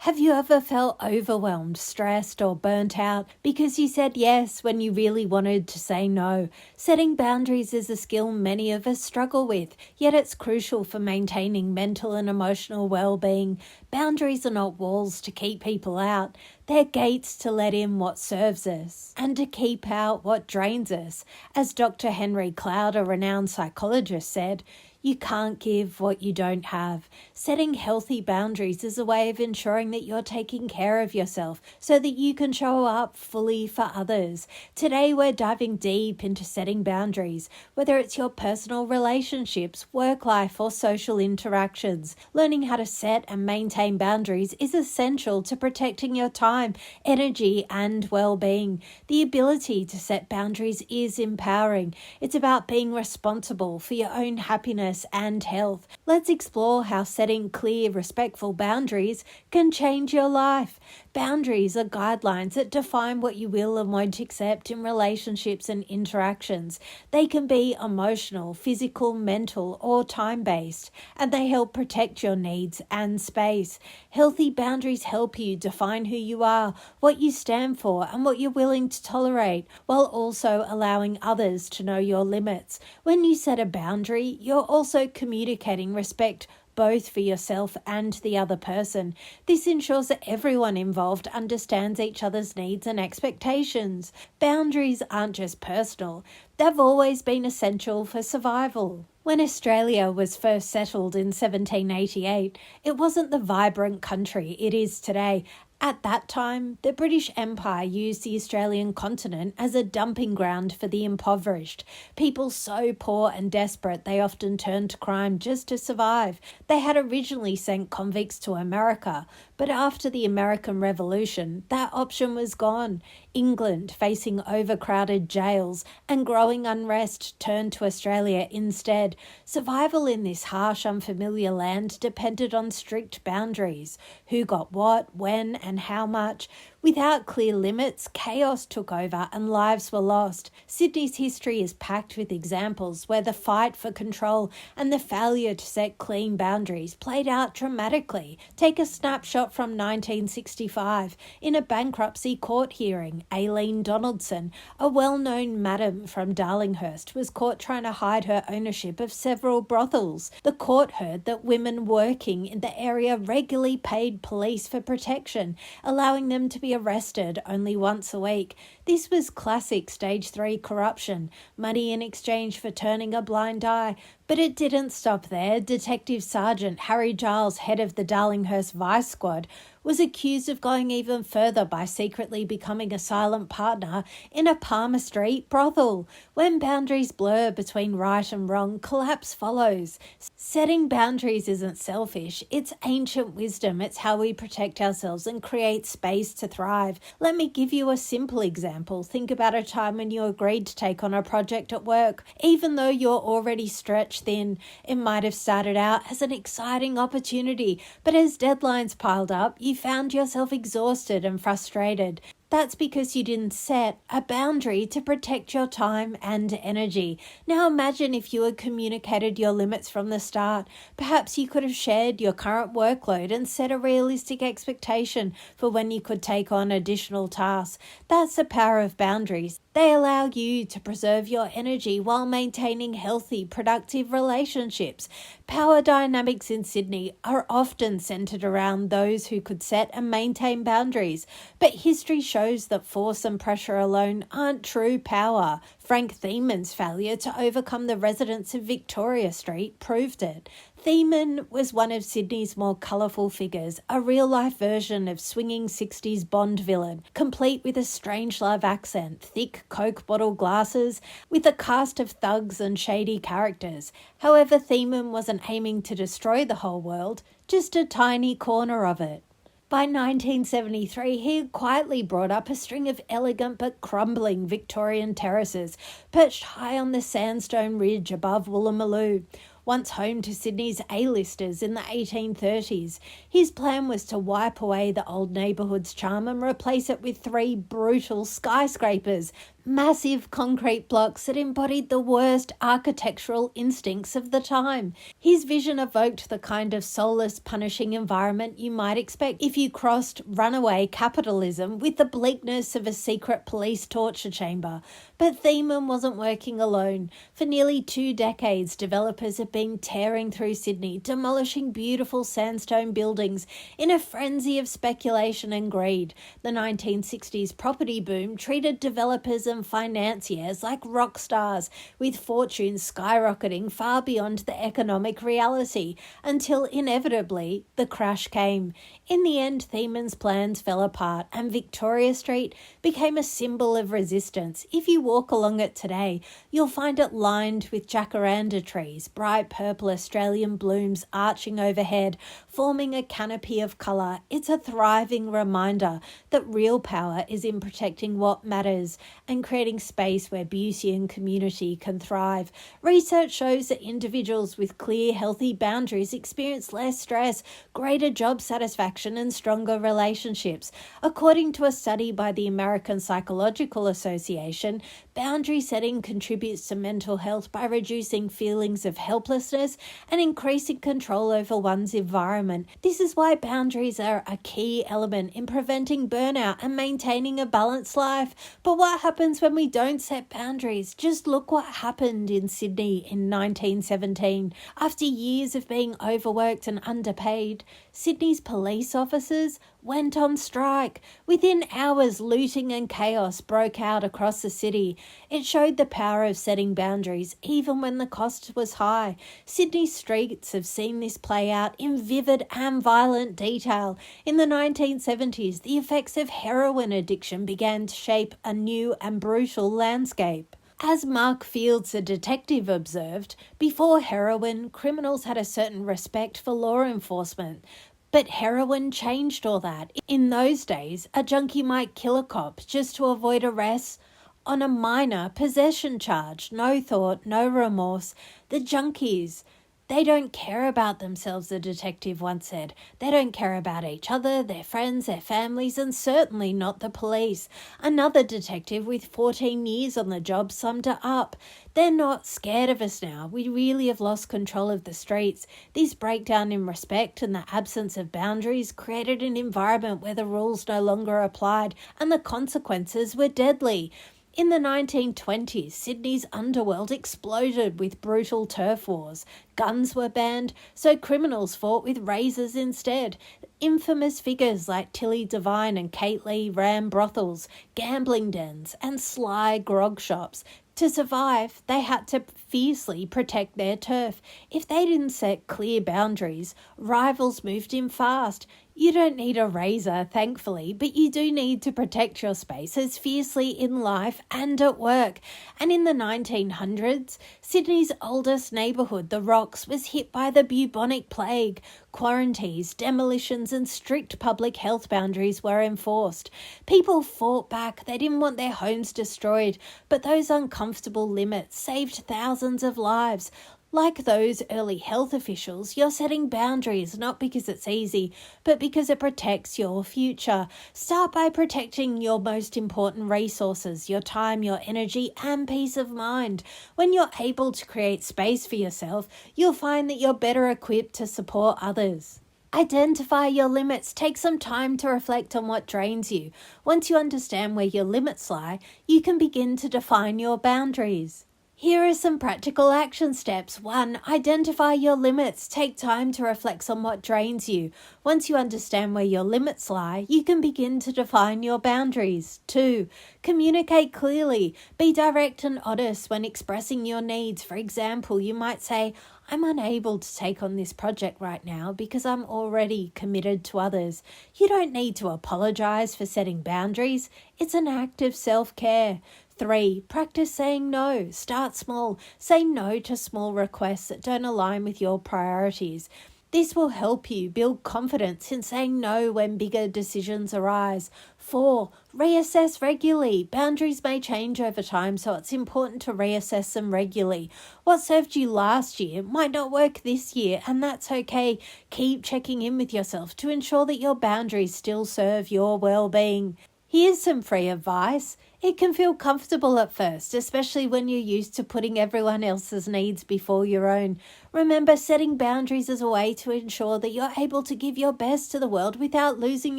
Have you ever felt overwhelmed, stressed, or burnt out because you said yes when you really wanted to say no? Setting boundaries is a skill many of us struggle with, yet it's crucial for maintaining mental and emotional well-being. Boundaries are not walls to keep people out. They're gates to let in what serves us and to keep out what drains us. As Dr. Henry Cloud, a renowned psychologist, said, "You can't give what you don't have." Setting healthy boundaries is a way of ensuring that you're taking care of yourself so that you can show up fully for others. Today, we're diving deep into setting boundaries, whether it's your personal relationships, work life, or social interactions. Learning how to set and maintain boundaries is essential to protecting your time, energy, and well-being. The ability to set boundaries is empowering. It's about being responsible for your own happiness and health. Let's explore how setting clear, respectful boundaries can change your life. Boundaries are guidelines that define what you will and won't accept in relationships and interactions. They can be emotional, physical, mental, or time-based, and they help protect your needs and space. Healthy boundaries help you define who you are, what you stand for, and what you're willing to tolerate, while also allowing others to know your limits. When you set a boundary, you're also communicating respect both for yourself and the other person. This ensures that everyone involved understands each other's needs and expectations. Boundaries aren't just personal, they've always been essential for survival. When Australia was first settled in 1788, it wasn't the vibrant country it is today. At that time, the British Empire used the Australian continent as a dumping ground for the impoverished. People so poor and desperate they often turned to crime just to survive. They had originally sent convicts to America, but after the American Revolution, that option was gone. England, facing overcrowded jails and growing unrest, turned to Australia instead. Survival in this harsh, unfamiliar land depended on strict boundaries. Who got what, when, and how much. Without clear limits, chaos took over and lives were lost. Sydney's history is packed with examples where the fight for control and the failure to set clean boundaries played out dramatically. Take a snapshot from 1965. In a bankruptcy court hearing, Aileen Donaldson, a well-known madam from Darlinghurst, was caught trying to hide her ownership of several brothels. The court heard that women working in the area regularly paid police for protection, allowing them to be arrested only once a week. This was classic stage 3 corruption, money in exchange for turning a blind eye. But it didn't stop there. Detective Sergeant Harry Giles, head of the Darlinghurst Vice Squad, was accused of going even further by secretly becoming a silent partner in a Palmer Street brothel. When boundaries blur between right and wrong, collapse follows. Setting boundaries isn't selfish, it's ancient wisdom. It's how we protect ourselves and create space to thrive. Let me give you a simple example. Think about a time when you agreed to take on a project at work. Even though you're already stretched thin, it might have started out as an exciting opportunity, but as deadlines piled up, you found yourself exhausted and frustrated. That's because you didn't set a boundary to protect your time and energy. Now imagine if you had communicated your limits from the start. Perhaps you could have shared your current workload and set a realistic expectation for when you could take on additional tasks. That's the power of boundaries. They allow you to preserve your energy while maintaining healthy, productive relationships. Power dynamics in Sydney are often centered around those who could set and maintain boundaries, but history shows that force and pressure alone aren't true power. Frank Thieman's failure to overcome the residents of Victoria Street proved it. Thieman was one of Sydney's more colourful figures, a real-life version of swinging 60s Bond villain, complete with a strange-love accent, thick Coke bottle glasses, with a cast of thugs and shady characters. However, Thieman wasn't aiming to destroy the whole world, just a tiny corner of it. By 1973, he had quietly brought up a string of elegant but crumbling Victorian terraces, perched high on the sandstone ridge above Woolloomooloo. Once home to Sydney's A-listers in the 1830s, his plan was to wipe away the old neighbourhood's charm and replace it with 3 brutal skyscrapers, massive concrete blocks that embodied the worst architectural instincts of the time. His vision evoked the kind of soulless, punishing environment you might expect if you crossed runaway capitalism with the bleakness of a secret police torture chamber. But Thiemann wasn't working alone. For nearly 2 decades, developers have been tearing through Sydney, demolishing beautiful sandstone buildings in a frenzy of speculation and greed. The 1960s property boom treated developers and financiers like rock stars, with fortunes skyrocketing far beyond the economic reality, until inevitably the crash came. In the end, Thiemann's plans fell apart and Victoria Street became a symbol of resistance. If you walk along it today, you'll find it lined with jacaranda trees, bright purple Australian blooms arching overhead, forming a canopy of colour. It's a thriving reminder that real power is in protecting what matters and creating space where beauty and community can thrive. Research shows that individuals with clear, healthy boundaries experience less stress, greater job satisfaction, and stronger relationships. According to a study by the American Psychological Association, boundary setting contributes to mental health by reducing feelings of helplessness and increasing control over one's environment. This is why boundaries are a key element in preventing burnout and maintaining a balanced life. But what happens when we don't set boundaries? Just look what happened in Sydney in 1917. After years of being overworked and underpaid, Sydney's police officers went on strike. Within hours, looting and chaos broke out across the city. It showed the power of setting boundaries, even when the cost was high. Sydney's streets have seen this play out in vivid and violent detail. In the 1970s, the effects of heroin addiction began to shape a new and brutal landscape. As Mark Fields, a detective, observed, before heroin, criminals had a certain respect for law enforcement. But heroin changed all that. In those days, a junkie might kill a cop just to avoid arrest on a minor possession charge. No thought, no remorse. The junkies, they don't care about themselves, the detective once said. They don't care about each other, their friends, their families, and certainly not the police. Another detective with 14 years on the job summed it up. They're not scared of us now. We really have lost control of the streets. This breakdown in respect and the absence of boundaries created an environment where the rules no longer applied and the consequences were deadly. In the 1920s, Sydney's underworld exploded with brutal turf wars. Guns were banned, so criminals fought with razors instead. Infamous figures like Tilly Devine and Kate Lee ran brothels, gambling dens, and sly grog shops. To survive, they had to fiercely protect their turf. If they didn't set clear boundaries, rivals moved in fast. You don't need a razor, thankfully, but you do need to protect your spaces fiercely in life and at work. And in the 1900s, Sydney's oldest neighbourhood, the Rocks, was hit by the bubonic plague. Quarantines, demolitions, and strict public health boundaries were enforced. People fought back. They didn't want their homes destroyed, but those uncomfortable limits saved thousands of lives. Like those early health officials, you're setting boundaries not because it's easy, but because it protects your future. Start by protecting your most important resources, your time, your energy, and peace of mind. When you're able to create space for yourself, you'll find that you're better equipped to support others. Identify your limits. Take some time to reflect on what drains you. Once you understand where your limits lie, you can begin to define your boundaries. Here are some practical action steps. 1. Identify your limits. Take time to reflect on what drains you. Once you understand where your limits lie, you can begin to define your boundaries. 2. Communicate clearly. Be direct and honest when expressing your needs. For example, you might say, I'm unable to take on this project right now because I'm already committed to others. You don't need to apologize for setting boundaries. It's an act of self-care. 3. Practice saying no. Start small. Say no to small requests that don't align with your priorities. This will help you build confidence in saying no when bigger decisions arise. 4. Reassess regularly. Boundaries may change over time, so it's important to reassess them regularly. What served you last year might not work this year, and that's okay. Keep checking in with yourself to ensure that your boundaries still serve your well-being. Here's some free advice. It can feel comfortable at first, especially when you're used to putting everyone else's needs before your own. Remember, setting boundaries is a way to ensure that you're able to give your best to the world without losing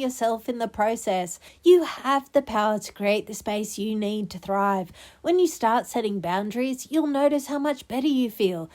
yourself in the process. You have the power to create the space you need to thrive. When you start setting boundaries, you'll notice how much better you feel.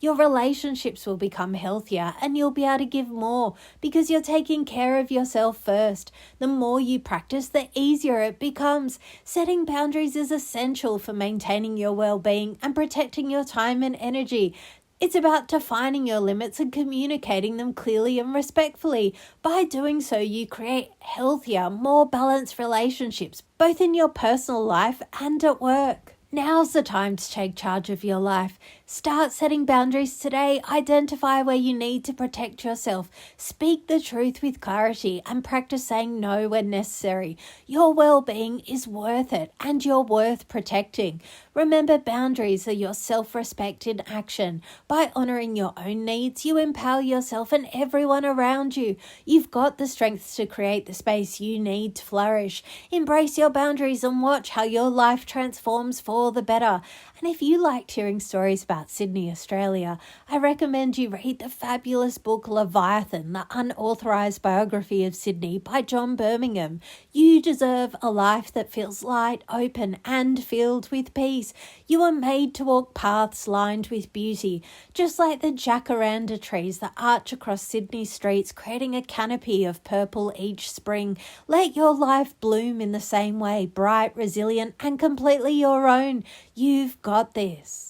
Your relationships will become healthier and you'll be able to give more because you're taking care of yourself first. The more you practice, the easier it becomes. Setting boundaries is essential for maintaining your well-being and protecting your time and energy. It's about defining your limits and communicating them clearly and respectfully. By doing so, you create healthier, more balanced relationships, both in your personal life and at work. Now's the time to take charge of your life. Start setting boundaries today. Identify where you need to protect yourself. Speak the truth with clarity and practice saying no when necessary. Your well-being is worth it and you're worth protecting. Remember, boundaries are your self-respect in action. By honoring your own needs, you empower yourself and everyone around you. You've got the strength to create the space you need to flourish. Embrace your boundaries and watch how your life transforms for the better. And if you liked hearing stories about Sydney, Australia, I recommend you read the fabulous book Leviathan, the unauthorized biography of Sydney by John Birmingham. You deserve a life that feels light, open, and filled with peace. You are made to walk paths lined with beauty, just like the jacaranda trees that arch across Sydney streets, creating a canopy of purple each spring. Let your life bloom in the same way, bright, resilient, and completely your own. You've got this.